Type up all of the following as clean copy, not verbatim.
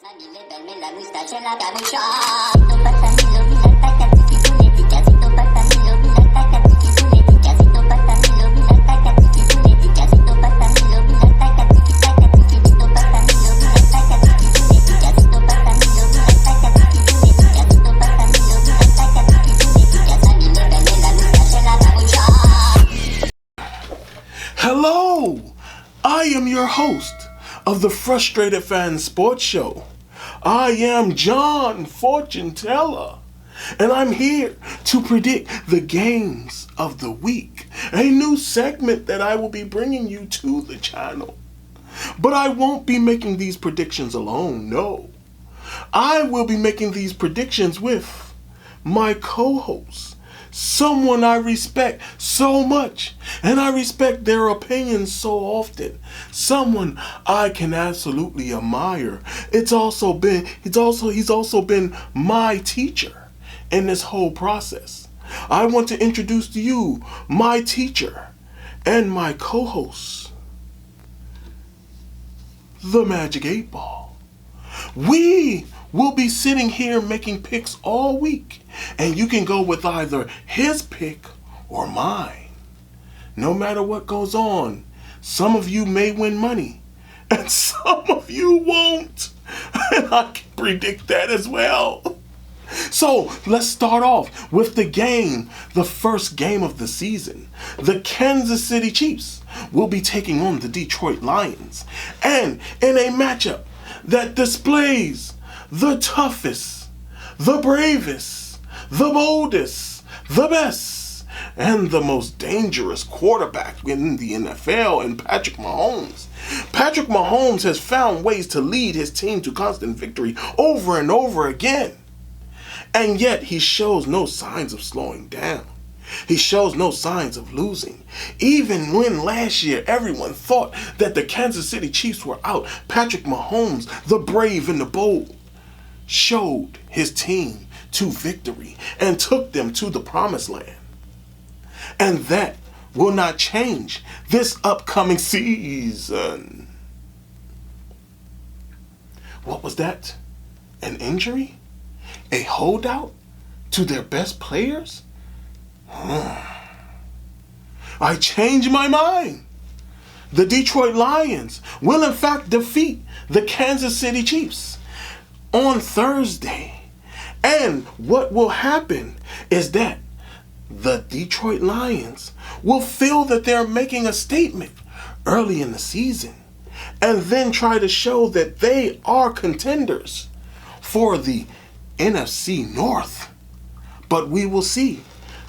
Mamie belle, la moustache et la capucha. Sito patamilo, minata katiki punetika. Sito patamilo, minata katiki punetika. Sito patamilo, minata katiki punetika. Sito patamilo, minata katiki takatiki. Sito patamilo, minata katiki punetika. Sito patamilo, minata katiki punetika. Sito patamilo, minata katiki punetika. Mamie belle, la moustache et la capucha. Hello! I am your host of the Frustrated Fan Sports Show. I am John Fortune Teller, and I'm here to predict the games of the week, a new segment that I will be bringing you to the channel. But I won't be making these predictions alone, no. I will be making these predictions with my co-host, someone I respect so much, and I respect their opinions so often. Someone I can absolutely admire. He's also been my teacher in this whole process. I want to introduce to you my teacher and my co-host, the Magic 8 Ball. We will be sitting here making picks all week, and you can go with either his pick or mine. No matter what goes on, some of you may win money, and some of you won't. And I can predict that as well. So let's start off with the first game of the season. The Kansas City Chiefs will be taking on the Detroit Lions, and in a matchup that displays the toughest, the bravest, the boldest, the best, and the most dangerous quarterback in the NFL in Patrick Mahomes. Patrick Mahomes has found ways to lead his team to constant victory over and over again. And yet he shows no signs of slowing down. He shows no signs of losing. Even when last year everyone thought that the Kansas City Chiefs were out, Patrick Mahomes, the brave and the bold, showed his team to victory and took them to the promised land. And that will not change this upcoming season. What was that? An injury? A holdout to their best players? I changed my mind. The Detroit Lions will in fact defeat the Kansas City Chiefs on Thursday. And what will happen is that the Detroit Lions will feel that they're making a statement early in the season and then try to show that they are contenders for the NFC North. But we will see.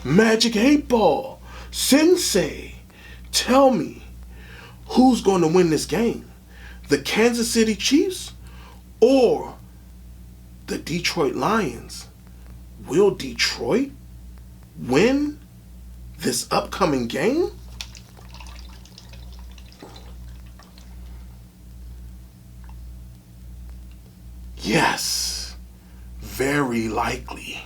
Magic 8 Ball, Sensei, tell me, who's going to win this game? The Kansas City Chiefs or the Detroit Lions? Will Detroit win this upcoming game? Yes, very likely.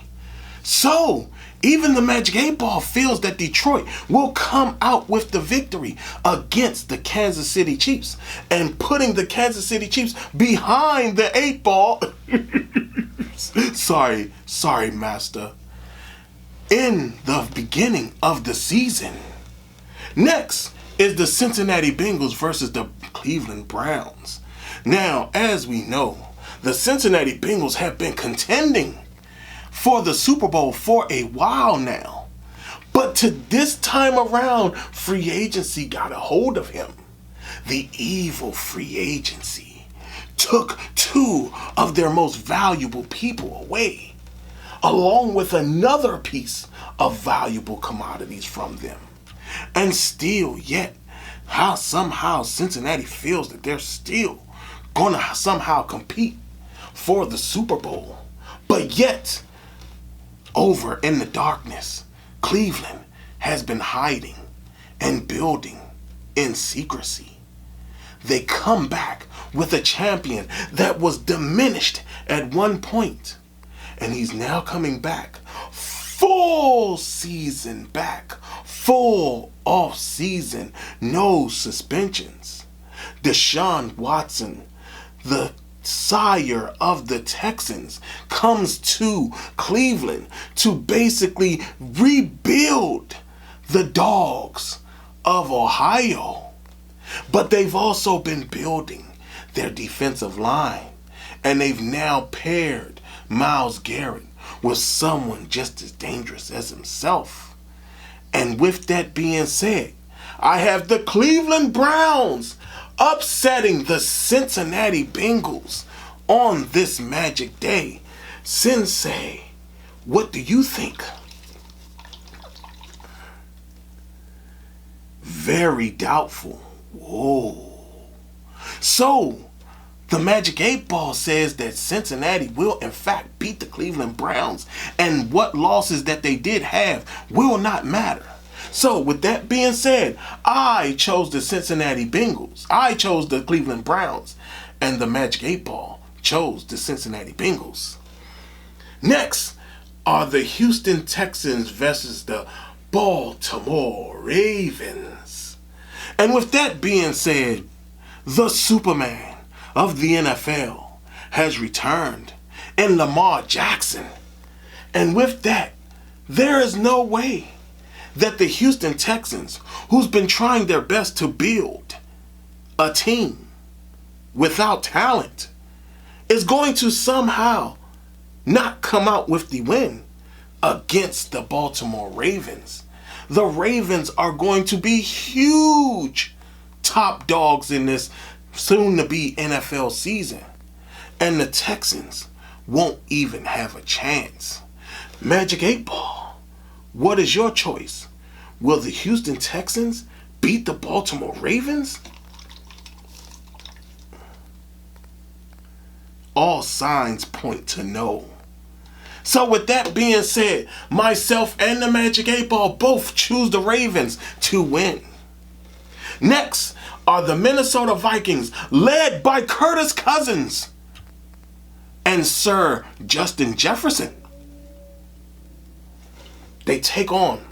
So, even the Magic 8 Ball feels that Detroit will come out with the victory against the Kansas City Chiefs and putting the Kansas City Chiefs behind the 8 Ball. Sorry, Master. In the beginning of the season. Next is the Cincinnati Bengals versus the Cleveland Browns. Now, as we know, the Cincinnati Bengals have been contending for the Super Bowl for a while now. But to this time around, free agency got a hold of him. The evil free agency took two of their most valuable people away, along with another piece of valuable commodities from them. And still yet, somehow Cincinnati feels that they're still going to somehow compete for the Super Bowl. But yet, over in the darkness, Cleveland has been hiding and building in secrecy. They come back with a champion that was diminished at one point, and he's now coming back, full season back, full off season, no suspensions. Deshaun Watson, the sire of the Texans, comes to Cleveland to basically rebuild the Dogs of Ohio. But they've also been building their defensive line, and they've now paired Myles Garrett with someone just as dangerous as himself. And with that being said, I have the Cleveland Browns upsetting the Cincinnati Bengals on this Magic Day. Sensei, what do you think? Very doubtful. Whoa. So, the Magic 8 Ball says that Cincinnati will in fact beat the Cleveland Browns, and what losses that they did have will not matter. So with that being said, I chose the Cincinnati Bengals. I chose the Cleveland Browns, and the Magic 8 Ball chose the Cincinnati Bengals. Next are the Houston Texans versus the Baltimore Ravens. And with that being said, the Superman of the NFL has returned in Lamar Jackson. And with that, there is no way that the Houston Texans, who's been trying their best to build a team without talent, is going to somehow not come out with the win against the Baltimore Ravens. The Ravens are going to be huge top dogs in this soon-to-be NFL season, and the Texans won't even have a chance. Magic 8 Ball, what is your choice? Will the Houston Texans beat the Baltimore Ravens? All signs point to no. So with that being said, myself and the Magic 8 Ball both choose the Ravens to win. Next are the Minnesota Vikings, led by Curtis Cousins and Sir Justin Jefferson. They take on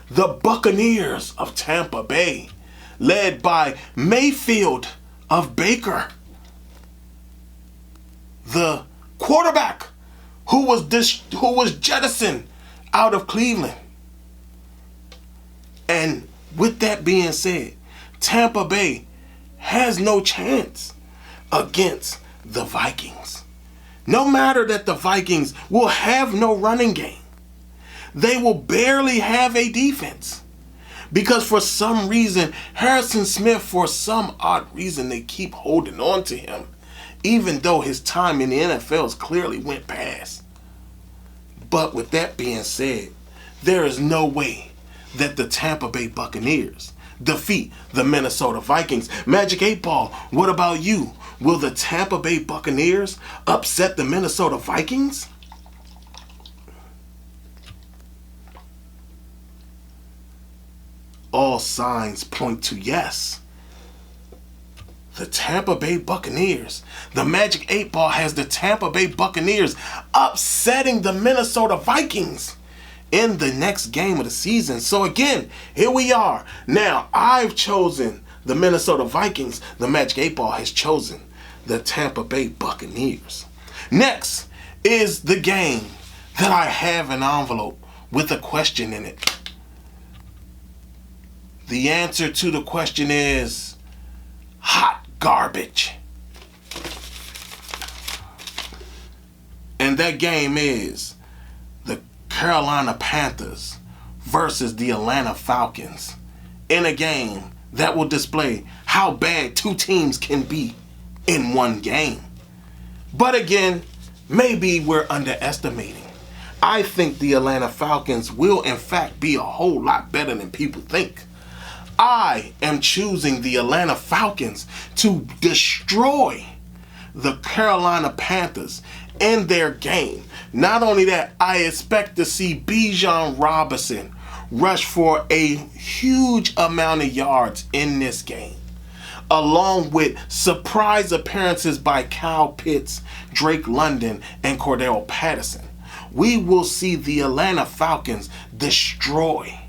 the Buccaneers of Tampa Bay, led by Mayfield of Baker, the quarterback who was jettisoned out of Cleveland. And with that being said, Tampa Bay has no chance against the Vikings. No matter that the Vikings will have no running game, they will barely have a defense. Because for some reason, Harrison Smith, for some odd reason, they keep holding on to him, even though his time in the NFL has clearly went past. But with that being said, there is no way that the Tampa Bay Buccaneers defeat the Minnesota Vikings. Magic 8 Ball, what about you? Will the Tampa Bay Buccaneers upset the Minnesota Vikings? All signs point to yes. The Tampa Bay Buccaneers. The Magic 8 Ball has the Tampa Bay Buccaneers upsetting the Minnesota Vikings in the next game of the season. So again, here we are. Now, I've chosen the Minnesota Vikings. The Magic 8 Ball has chosen the Tampa Bay Buccaneers. Next is the game that I have an envelope with a question in it. The answer to the question is hot garbage. And that game is the Carolina Panthers versus the Atlanta Falcons, in a game that will display how bad two teams can be in one game. But again, maybe we're underestimating. I think the Atlanta Falcons will in fact be a whole lot better than people think. I am choosing the Atlanta Falcons to destroy the Carolina Panthers in their game. Not only that, I expect to see Bijan Robinson rush for a huge amount of yards in this game, along with surprise appearances by Kyle Pitts, Drake London, and Cordell Patterson. We will see the Atlanta Falcons destroy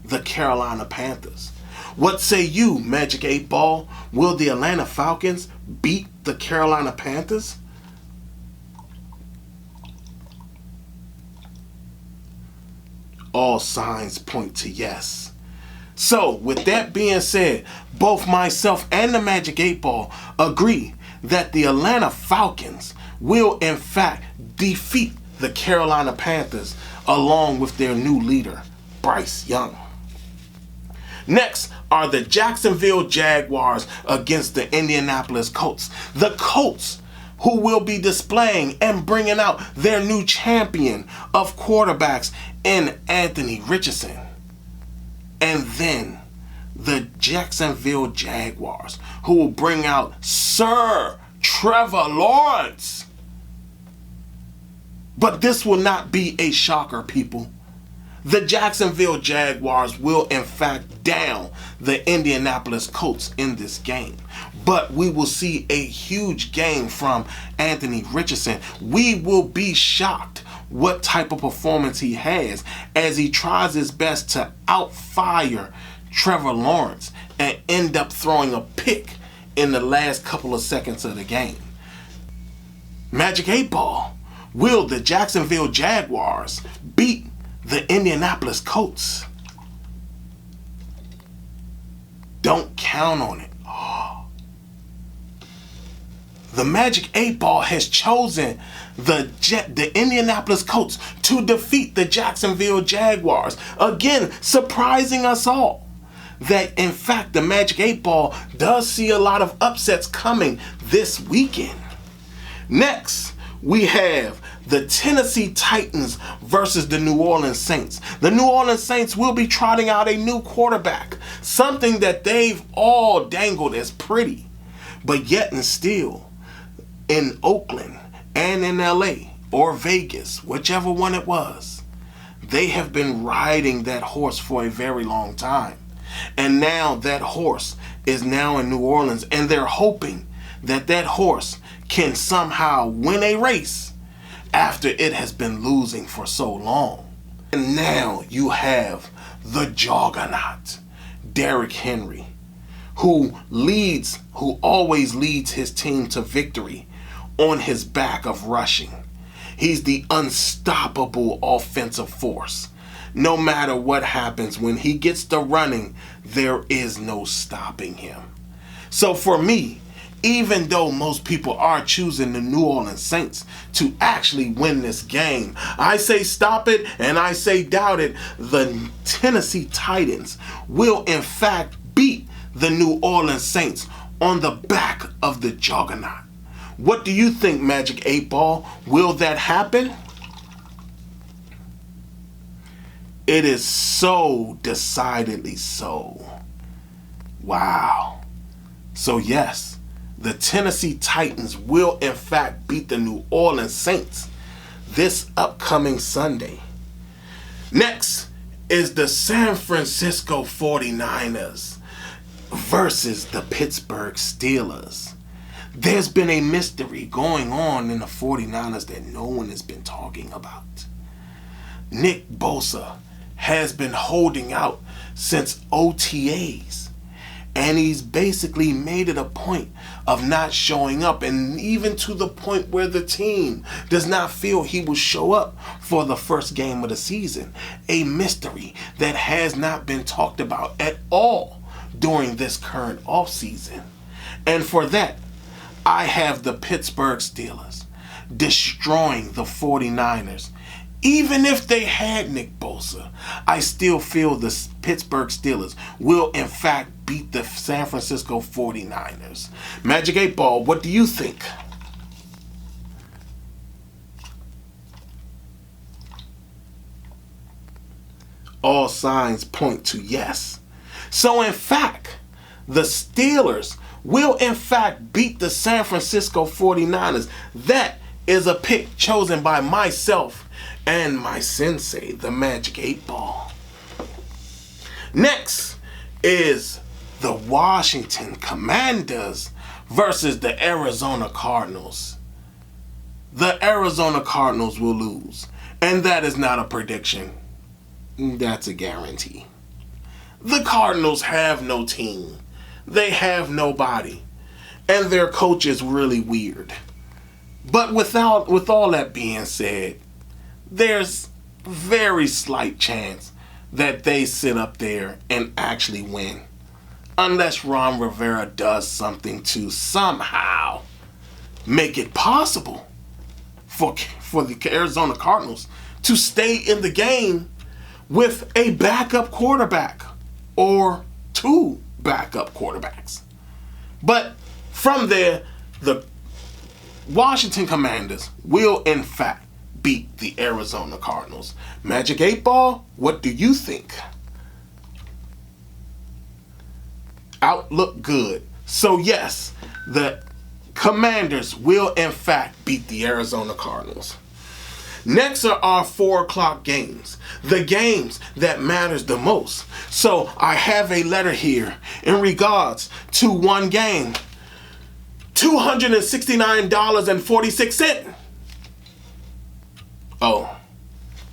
the Carolina Panthers. What say you, Magic 8 Ball? Will the Atlanta Falcons beat the Carolina Panthers? All signs point to yes. So, with that being said, both myself and the Magic 8 Ball agree that the Atlanta Falcons will in fact defeat the Carolina Panthers along with their new leader, Bryce Young. Next are the Jacksonville Jaguars against the Indianapolis Colts. The Colts, who will be displaying and bringing out their new champion of quarterbacks in Anthony Richardson. And then the Jacksonville Jaguars, who will bring out Sir Trevor Lawrence. But this will not be a shocker, people. The Jacksonville Jaguars will in fact down the Indianapolis Colts in this game. But we will see a huge game from Anthony Richardson. We will be shocked what type of performance he has as he tries his best to outfire Trevor Lawrence and end up throwing a pick in the last couple of seconds of the game. Magic 8 Ball, will the Jacksonville Jaguars beat the Indianapolis Colts? Don't count on it. The Magic 8 Ball has chosen the Indianapolis Colts to defeat the Jacksonville Jaguars. Again, surprising us all that in fact the Magic 8 Ball does see a lot of upsets coming this weekend. Next, we have the Tennessee Titans versus the New Orleans Saints. The New Orleans Saints will be trotting out a new quarterback, something that they've all dangled as pretty, but yet and still in Oakland and in LA or Vegas, whichever one it was, they have been riding that horse for a very long time. And now that horse is now in New Orleans, and they're hoping that that horse can somehow win a race after it has been losing for so long. And now you have the juggernaut, Derrick Henry, who always leads his team to victory on his back of rushing. He's the unstoppable offensive force. No matter what happens, when he gets to running, there is no stopping him. So for me, even though most people are choosing the New Orleans Saints to actually win this game, I say stop it and I say doubt it. The Tennessee Titans will in fact beat the New Orleans Saints on the back of the juggernaut. What do you think, Magic 8 Ball? Will that happen? It is so decidedly so. Wow. So yes, the Tennessee Titans will in fact beat the New Orleans Saints this upcoming Sunday. Next is the San Francisco 49ers versus the Pittsburgh Steelers. There's been a mystery going on in the 49ers that no one has been talking about. Nick Bosa has been holding out since OTAs, and he's basically made it a point of not showing up, and even to the point where the team does not feel he will show up for the first game of the season. A mystery that has not been talked about at all during this current offseason. And for that, I have the Pittsburgh Steelers destroying the 49ers. Even if they had Nick Bosa, I still feel the Pittsburgh Steelers will in fact beat the San Francisco 49ers. Magic 8 Ball, what do you think? All signs point to yes. So in fact, the Steelers will in fact beat the San Francisco 49ers. That is a pick chosen by myself and my sensei, the Magic 8 Ball. Next is the Washington Commanders versus the Arizona Cardinals. The Arizona Cardinals will lose, and that is not a prediction. That's a guarantee. The Cardinals have no team. They have nobody. And their coach is really weird. But with all that being said, there's very slight chance that they sit up there and actually win. Unless Ron Rivera does something to somehow make it possible for the Arizona Cardinals to stay in the game with a backup quarterback or two backup quarterbacks. But from there, the Washington Commanders will in fact beat the Arizona Cardinals. Magic 8 Ball, what do you think? Outlook good. So yes, the Commanders will in fact beat the Arizona Cardinals. Next are our 4 o'clock games, the games that matters the most. So I have a letter here in regards to one game, $269.46. Oh,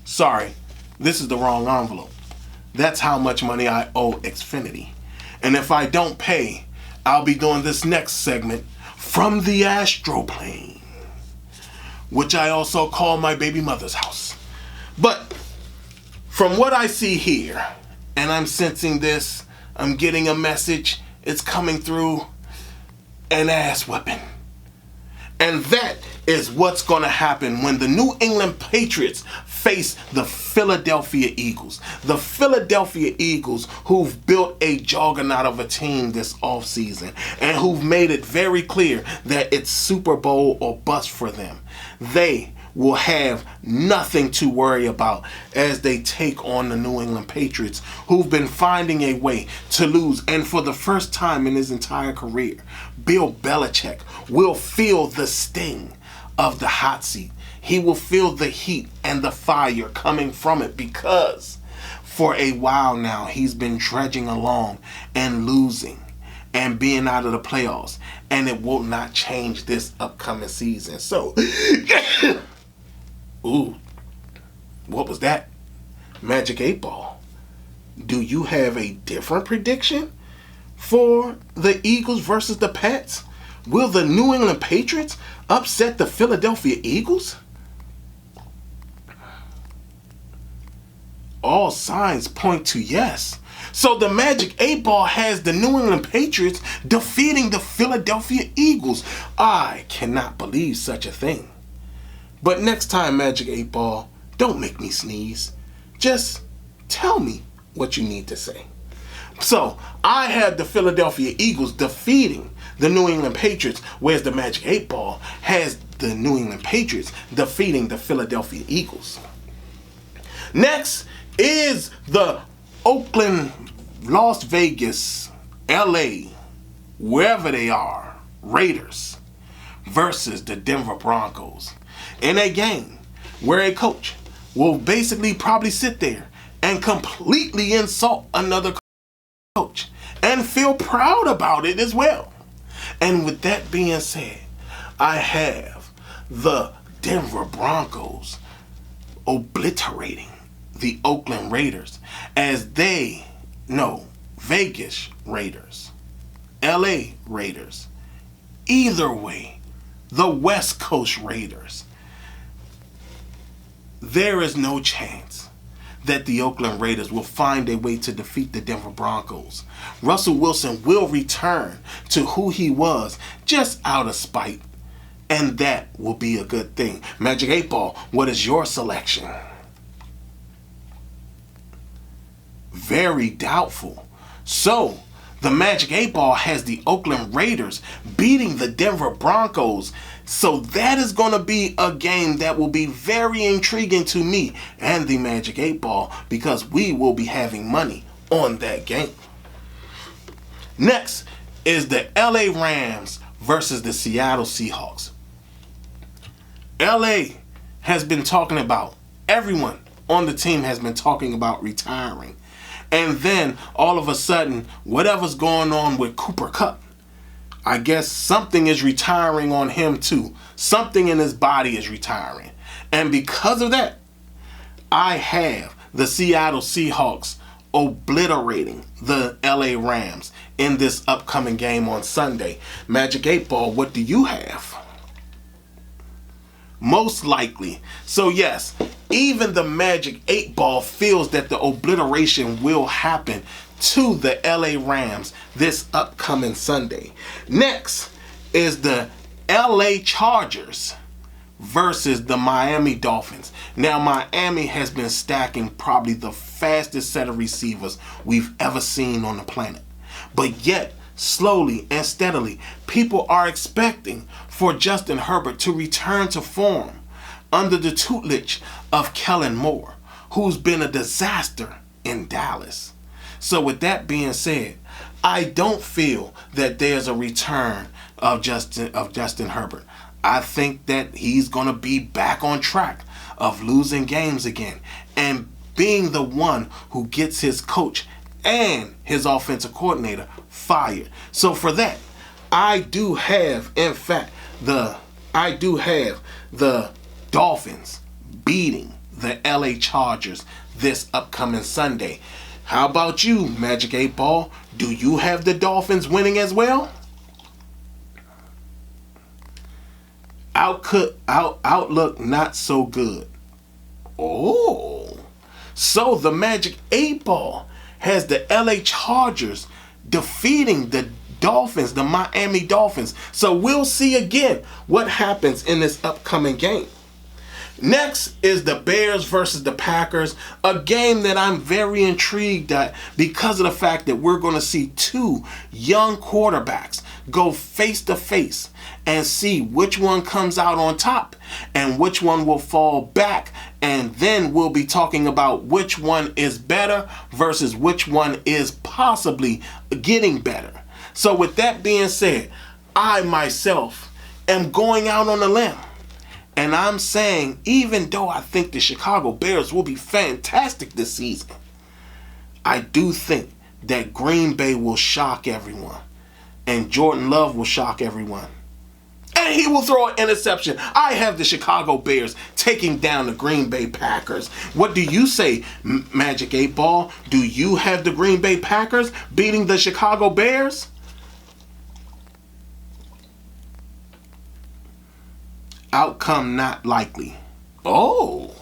sorry, this is the wrong envelope. That's how much money I owe Xfinity. And if I don't pay, I'll be doing this next segment from the Astroplane, which I also call my baby mother's house. But from what I see here, and I'm sensing this, I'm getting a message, it's coming through, an ass whipping. And that is what's going to happen when the New England Patriots face the Philadelphia Eagles. The Philadelphia Eagles, who've built a juggernaut of a team this offseason and who've made it very clear that it's Super Bowl or bust for them. They will have nothing to worry about as they take on the New England Patriots, who've been finding a way to lose. And for the first time in his entire career, Bill Belichick will feel the sting of the hot seat. He will feel the heat and the fire coming from it, because for a while now he's been trudging along and losing and being out of the playoffs, and it will not change this upcoming season. So ooh, what was that? Magic 8 Ball, do you have a different prediction for the Eagles versus the Pats? Will the New England Patriots upset the Philadelphia Eagles? All signs point to yes. So the Magic 8 Ball has the New England Patriots defeating the Philadelphia Eagles. I cannot believe such a thing. But next time, Magic 8 Ball, don't make me sneeze. Just tell me what you need to say. So I have the Philadelphia Eagles defeating the New England Patriots, whereas the Magic 8 Ball has the New England Patriots defeating the Philadelphia Eagles. Next is the Oakland, Las Vegas, LA, wherever they are, Raiders versus the Denver Broncos, in a game where a coach will basically probably sit there and completely insult another coach and feel proud about it as well. And with that being said, I have the Denver Broncos obliterating the Oakland Raiders as they know Vegas Raiders, LA Raiders, either way, the West Coast Raiders. There is no chance that the Oakland Raiders will find a way to defeat the Denver Broncos. Russell Wilson will return to who he was just out of spite, and that will be a good thing. Magic 8 Ball, what is your selection? Very doubtful. So, the Magic 8 Ball has the Oakland Raiders beating the Denver Broncos. So that is going to be a game that will be very intriguing to me and the Magic 8 Ball, because we will be having money on that game. Next is the LA Rams versus the Seattle Seahawks. LA has been talking about, everyone on the team has been talking about retiring. And then all of a sudden, whatever's going on with Cooper Kupp, I guess something is retiring on him too. Something in his body is retiring. And because of that, I have the Seattle Seahawks obliterating the LA Rams in this upcoming game on Sunday. Magic 8 Ball, what do you have? Most likely. So yes, even the Magic 8 Ball feels that the obliteration will happen to the LA Rams this upcoming Sunday. Next is the LA Chargers versus the Miami Dolphins. Now, Miami has been stacking probably the fastest set of receivers we've ever seen on the planet. But yet, slowly and steadily, people are expecting for Justin Herbert to return to form under the tutelage of Kellen Moore, who's been a disaster in Dallas. So with that being said, I don't feel that there's a return of Justin Herbert. I think that he's going to be back on track of losing games again and being the one who gets his coach and his offensive coordinator fired. So for that, I do have the Dolphins beating the LA Chargers this upcoming Sunday. How about you, Magic 8 Ball? Do you have the Dolphins winning as well? Outlook not so good. Oh, so the Magic 8 Ball has the LA Chargers defeating the Dolphins, the Miami Dolphins. So we'll see again what happens in this upcoming game. Next is the Bears versus the Packers, a game that I'm very intrigued at because of the fact that we're going to see two young quarterbacks go face to face and see which one comes out on top and which one will fall back. And then we'll be talking about which one is better versus which one is possibly getting better. So with that being said, I myself am going out on a limb. And I'm saying, even though I think the Chicago Bears will be fantastic this season, I do think that Green Bay will shock everyone. And Jordan Love will shock everyone. And he will throw an interception. I have the Chicago Bears taking down the Green Bay Packers. What do you say, Magic 8 Ball? Do you have the Green Bay Packers beating the Chicago Bears? Outcome not likely. Oh,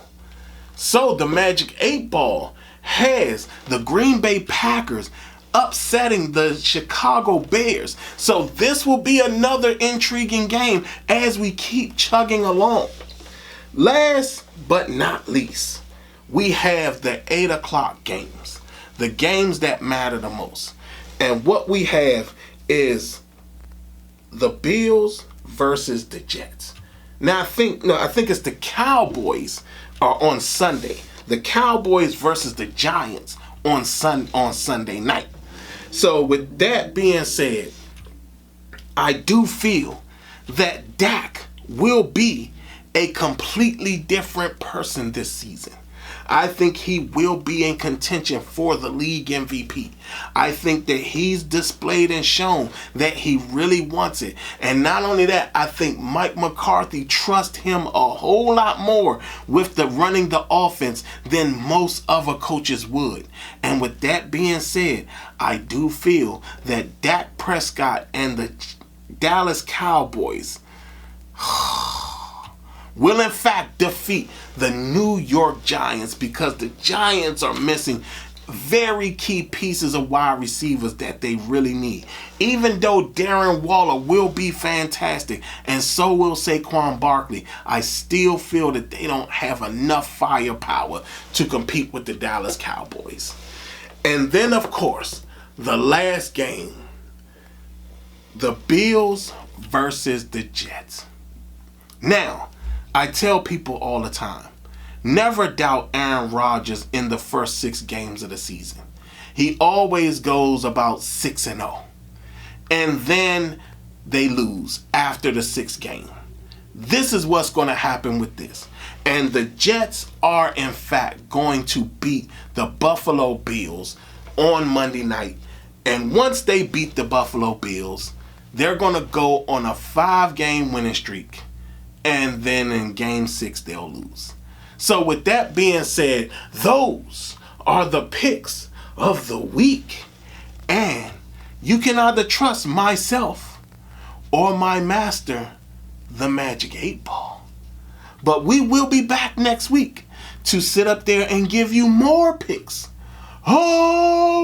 so the Magic 8 Ball has the Green Bay Packers upsetting the Chicago Bears. So this will be another intriguing game as we keep chugging along. Last but not least, we have the 8 o'clock games, the games that matter the most. And what we have is the Bills versus the Jets. Now I think it's the Cowboys are on Sunday. The Cowboys versus the Giants on Sunday night. So with that being said, I do feel that Dak will be a completely different person this season. I think he will be in contention for the league MVP. I think that he's displayed and shown that he really wants it. And not only that, I think Mike McCarthy trusts him a whole lot more with the running the offense than most other coaches would. And with that being said, I do feel that Dak Prescott and the Dallas Cowboys will in fact defeat the New York Giants because the Giants are missing very key pieces of wide receivers that they really need. Even though Darren Waller will be fantastic and so will Saquon Barkley, I still feel that they don't have enough firepower to compete with the Dallas Cowboys. And then of course, the last game, the Bills versus the Jets. Now, I tell people all the time, never doubt Aaron Rodgers in the first 6 games of the season. He always goes about 6-0. And then they lose after the 6th game. This is what's going to happen with this. And the Jets are in fact going to beat the Buffalo Bills on Monday night. And once they beat the Buffalo Bills, they're going to go on a 5-game winning streak. And then in game 6, they'll lose. So with that being said, those are the picks of the week. And you can either trust myself or my master, the Magic 8 Ball. But we will be back next week to sit up there and give you more picks. Oh!